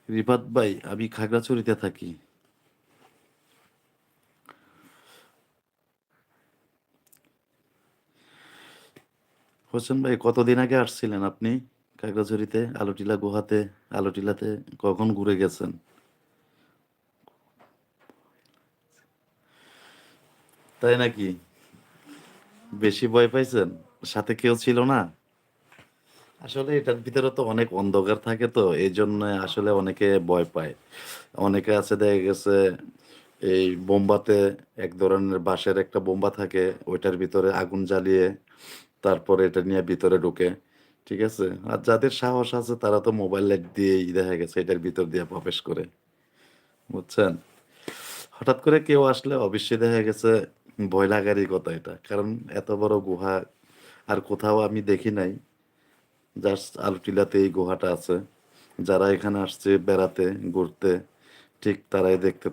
রিফাত ভাই, আমি খাগড়াছড়িতে থাকি। হোসেন ভাই, কতদিন আগে আসছিলেন আপনি খাগড়াছড়িতে, আলোটিলা গুহাতে? আলোটিলাতে কখন ঘুরে গেছেন? তাই নাকি? বেশি ভয় পাইছেন? সাথে কেউ ছিল না? আসলে এটার ভিতরে তো অনেক অন্ধকার থাকে, তো এই জন্য আসলে অনেকে ভয় পায়। অনেকে আছে, দেখা গেছে এই বোম্বাতে এক ধরনের বাঁশের একটা বোম্বা থাকে, ওইটার ভিতরে আগুন জ্বালিয়ে তারপরে এটা নিয়ে ভিতরে ঢুকে। ঠিক আছে? আর যাদের সাহস আছে তারা তো মোবাইল লাইট দিয়েই দেখা গেছে এটার ভিতর দিয়ে প্রবেশ করে। বুঝছেন? হঠাৎ করে কেউ আসলে অবশ্যই দেখা গেছে ভয় লাগারই কথা এটা। কারণ এত বড় গুহা আর কোথাও আমি দেখি নাই। জাস্ট আলটিলাতে এই গুহাটা আছে। যারা এখানে আসছে বেড়াতে, ঘুরতে, ঠিক তারাই দেখতে